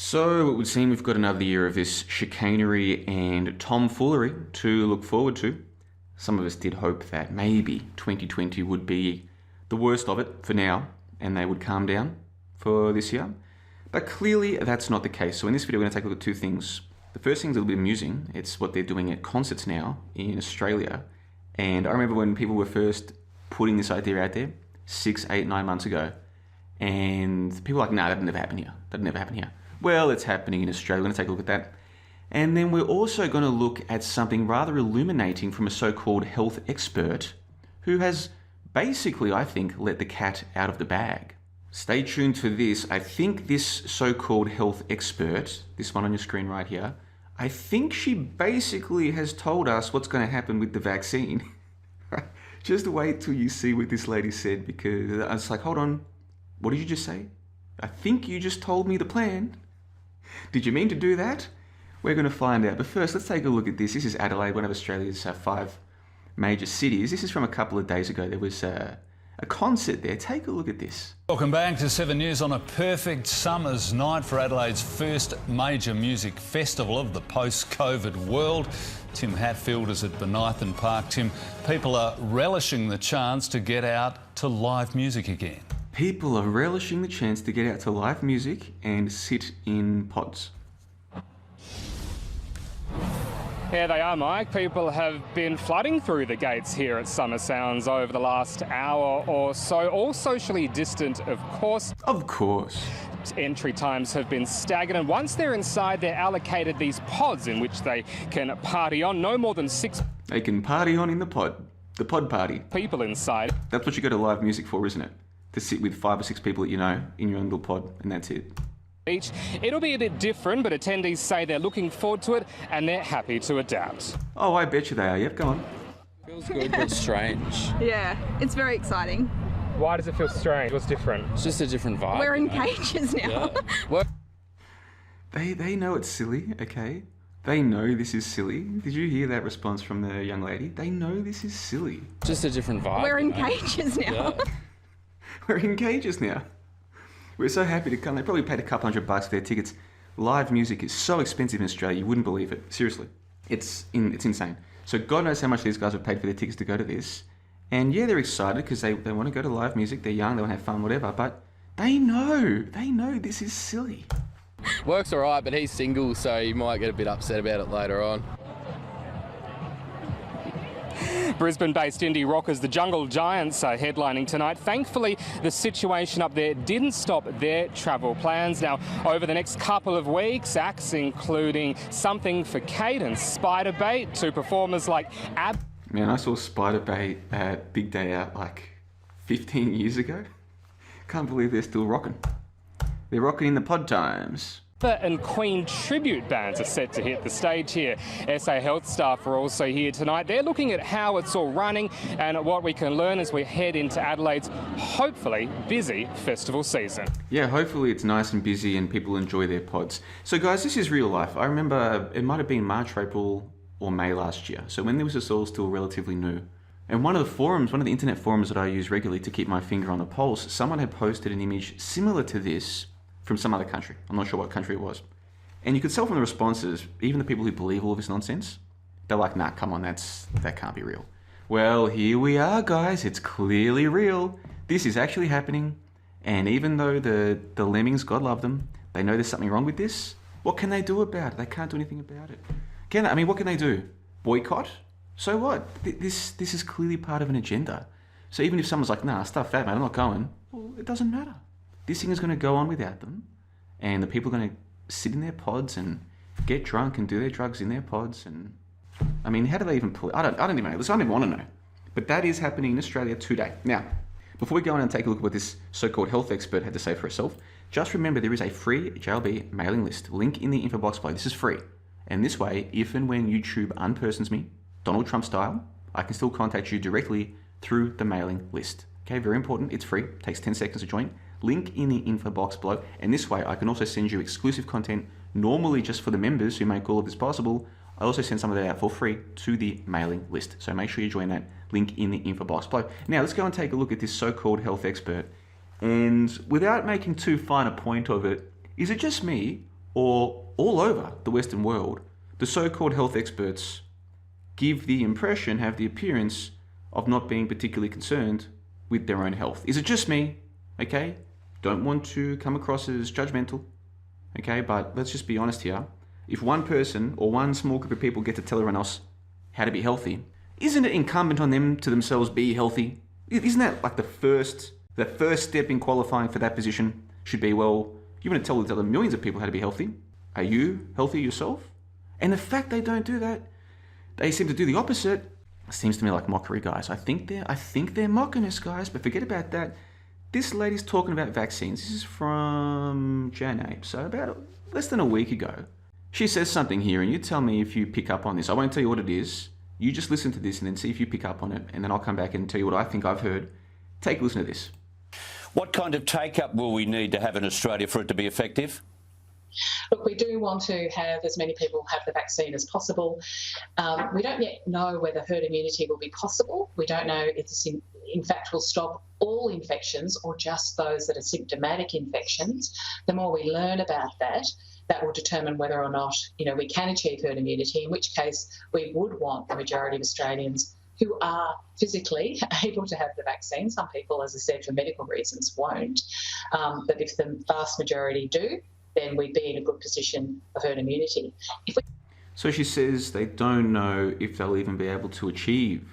So it would seem we've got another year of this chicanery and tomfoolery to look forward to. Some of us did hope that maybe 2020 would be the worst of it for now and they would calm down for this year. But clearly that's not the case. So in this video we're going to take a look at two things. The first thing is a little bit amusing. It's what they're doing at concerts now in Australia. And I remember when people were first putting this idea out there 6, 8, 9 months ago, and people were like, nah, that'd never happen here. That'd never happen here. Well, it's happening in Australia. We're going to take a look at that. And then we're also going to look at something rather illuminating from a so-called health expert who has basically, I think, let the cat out of the bag. Stay tuned for this. I think this so-called health expert, this one on your screen right here, I think she basically has told us what's going to happen with the vaccine. Just wait till you see what this lady said, because I was like, hold on, what did you just say? I think you just told me the plan. Did you mean to do that? We're going to find out. But first, let's take a look at this. This is Adelaide, one of Australia's 5 major cities. This is from a couple of days ago. There was a concert there. Take a look at this. Welcome back to 7 News on a perfect summer's night for Adelaide's first major music festival of the post-COVID world. Tim Hatfield is at Benithan Park. Tim, people are relishing the chance to get out to live music again. People are relishing the chance to get out to live music and sit in pods. Here they are, Mike. People have been flooding through the gates here at Summer Sounds over the last hour or so, all socially distant, of course. Of course. Entry times have been stagnant. Once they're inside, they're allocated these pods in which they can party on. No more than 6 They can party on in the pod party. People inside. That's what you go to live music for, isn't it? To sit with 5 or 6 people that you know in your own little pod, and that's it. Each. It'll be a bit different, but attendees say they're looking forward to it and they're happy to adapt. Oh, I bet you they are. Yep, go on. Feels good but strange. Yeah, it's very exciting. Why does it feel strange? What's different? It's just a different vibe. We're in cages now. Yeah. They know it's silly, okay? They know this is silly. Did you hear that response from the young lady? They know this is silly. Just a different vibe. We're in cages now. Yeah. We're in cages now. We're so happy to come. They probably paid a couple $100 for their tickets. Live music is so expensive in Australia, you wouldn't believe it. Seriously. It's insane. So God knows how much these guys have paid for their tickets to go to this. And yeah, they're excited because they want to go to live music. They're young, they want to have fun, whatever. But they know this is silly. Work's all right, but he's single, so he might get a bit upset about it later on. Brisbane-based indie rockers, the Jungle Giants, are headlining tonight. Thankfully, the situation up there didn't stop their travel plans. Now, over the next couple of weeks, acts including Something for Kate and Spider Bait, to performers like Man, I saw Spider Bait at Big Day Out like 15 years ago. Can't believe they're still rocking. They're rocking in the pod times. and Queen tribute bands are set to hit the stage here. SA Health staff are also here tonight. They're looking at how it's all running and what we can learn as we head into Adelaide's hopefully busy festival season. Yeah, hopefully it's nice and busy and people enjoy their pods. So guys, this is real life. I remember it might have been March, April or May last year. So when this was all still relatively new. And one of the internet forums that I use regularly to keep my finger on the pulse, someone had posted an image similar to this from some other country. I'm not sure what country it was. And you could tell from the responses, even the people who believe all of this nonsense, they're like, nah, come on, that can't be real. Well, here we are, guys. It's clearly real. This is actually happening. And even though the lemmings, God love them, they know there's something wrong with this, what can they do about it? They can't do anything about it. Can they? I mean, what can they do? Boycott? So what? This is clearly part of an agenda. So even if someone's like, nah, stuff that, mate, I'm not going, well, it doesn't matter. This thing is going to go on without them, and the people are going to sit in their pods and get drunk and do their drugs in their pods. And I mean, how do they even pull it? I don't even know. Listen, I don't even want to know. But that is happening in Australia today. Now, before we go on and take a look at what this so-called health expert had to say for herself, just remember there is a free JLB mailing list. Link in the info box below. This is free. And this way, if and when YouTube unpersons me, Donald Trump style, I can still contact you directly through the mailing list. Okay, very important. It's free. It takes 10 seconds to join. Link in the info box below. And this way, I can also send you exclusive content, normally just for the members who make all of this possible. I also send some of that out for free to the mailing list. So make sure you join that. Link in the info box below. Now, let's go and take a look at this so-called health expert. And without making too fine a point of it, is it just me, or all over the Western world, the so-called health experts give the impression, have the appearance of not being particularly concerned with their own health. Is it just me? Okay? Don't want to come across as judgmental. Okay, but let's just be honest here. If one person or one small group of people get to tell everyone else how to be healthy, isn't it incumbent on them to themselves be healthy? Isn't that like the first step in qualifying for that position should be, well, you want to tell these other millions of people how to be healthy? Are you healthy yourself? And the fact they don't do that, they seem to do the opposite, seems to me like mockery, guys. I think they're mocking us, guys, but forget about that. This lady's talking about vaccines. This is from Jan 8, so about less than a week ago. She says something here, and you tell me if you pick up on this. I won't tell you what it is. You just listen to this and then see if you pick up on it, and then I'll come back and tell you what I think I've heard. Take a listen to this. What kind of take-up will we need to have in Australia for it to be effective? Look, we do want to have as many people have the vaccine as possible. We don't yet know whether herd immunity will be possible. We don't know if this in fact will stop all infections or just those that are symptomatic infections. The more we learn about that, that will determine whether or not, we can achieve herd immunity, in which case we would want the majority of Australians who are physically able to have the vaccine. Some people, as I said, for medical reasons won't. But if the vast majority do, then we'd be in a good position of herd immunity. So she says they don't know if they'll even be able to achieve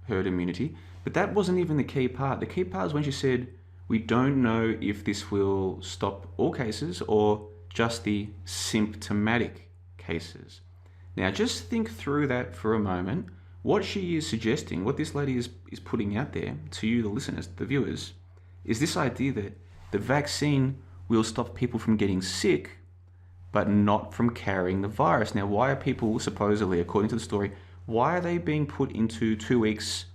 herd immunity, but that wasn't even the key part. The key part is when she said, we don't know if this will stop all cases or just the symptomatic cases. Now just think through that for a moment. What she is suggesting, what this lady is putting out there to you, the listeners, the viewers, is this idea that the vaccine will stop people from getting sick, but not from carrying the virus. Now, why are people supposedly, according to the story, why are they being put into 2 weeks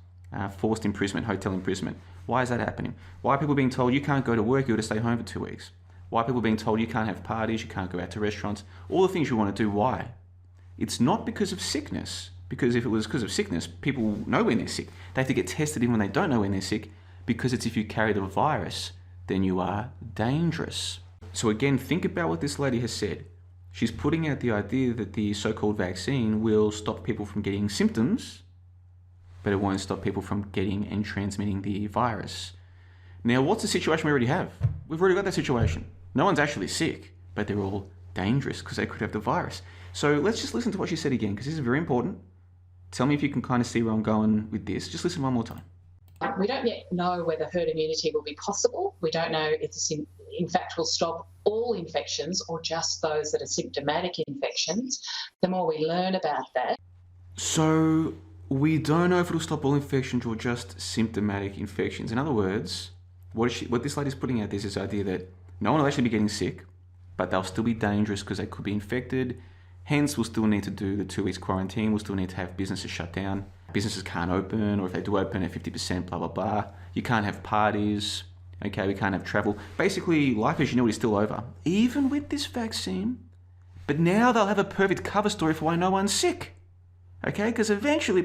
forced imprisonment, hotel imprisonment? Why is that happening? Why are people being told you can't go to work, you've got to stay home for 2 weeks? Why are people being told you can't have parties, you can't go out to restaurants? All the things you want to do, why? It's not because of sickness, because if it was because of sickness, people know when they're sick. They have to get tested even when they don't know when they're sick, because it's if you carry the virus, then you are dangerous. So again, think about what this lady has said. She's putting out the idea that the so-called vaccine will stop people from getting symptoms, but it won't stop people from getting and transmitting the virus. Now, what's the situation we already have? We've already got that situation. No one's actually sick, but they're all dangerous because they could have the virus. So let's just listen to what she said again, because this is very important. Tell me if you can kind of see where I'm going with this. Just listen one more time. We don't yet know whether herd immunity will be possible. We don't know if this in fact will stop all infections or just those that are symptomatic infections. The more we learn about that. So we don't know if it'll stop all infections or just symptomatic infections. In other words, what this lady's putting out there is this idea that no one will actually be getting sick, but they'll still be dangerous because they could be infected. Hence, we'll still need to do the 2 weeks quarantine. We'll still need to have businesses shut down. Businesses can't open, or if they do open at 50%, blah, blah, blah. You can't have parties. Okay, we can't have travel. Basically, life as you know it is still over, even with this vaccine. But now they'll have a perfect cover story for why no one's sick. Okay, because eventually,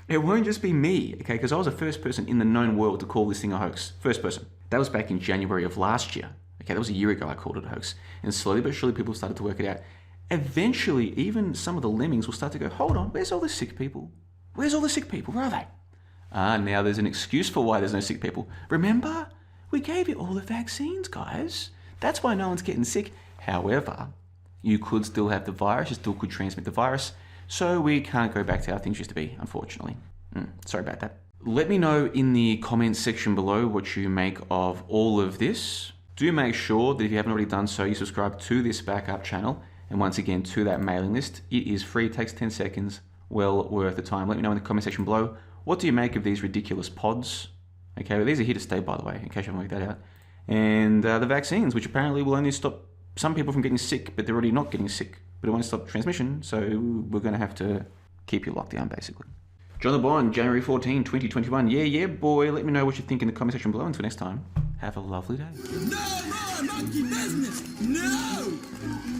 it won't just be me. Okay, because I was the first person in the known world to call this thing a hoax. First person. That was back in January of last year. Okay, that was a year ago I called it a hoax. And slowly but surely people started to work it out. Eventually, even some of the lemmings will start to go, hold on, where's all the sick people? Where's all the sick people? Where are they? Now there's an excuse for why there's no sick people. Remember? We gave you all the vaccines, guys. That's why no one's getting sick. However, you could still have the virus. You still could transmit the virus. So we can't go back to how things used to be, unfortunately. Sorry about that. Let me know in the comments section below what you make of all of this. Do make sure that if you haven't already done so, you subscribe to this backup channel. And once again, to that mailing list. It is free, takes 10 seconds, well worth the time. Let me know in the comment section below, what do you make of these ridiculous pods? Okay, well, these are here to stay, by the way, in case you haven't worked that out. And the vaccines, which apparently will only stop some people from getting sick, but they're already not getting sick. But it won't stop transmission, so we're going to have to keep you locked down, basically. John the Bond, January 14, 2021. Yeah, boy. Let me know what you think in the comment section below. Until next time, have a lovely day. No more monkey business! No!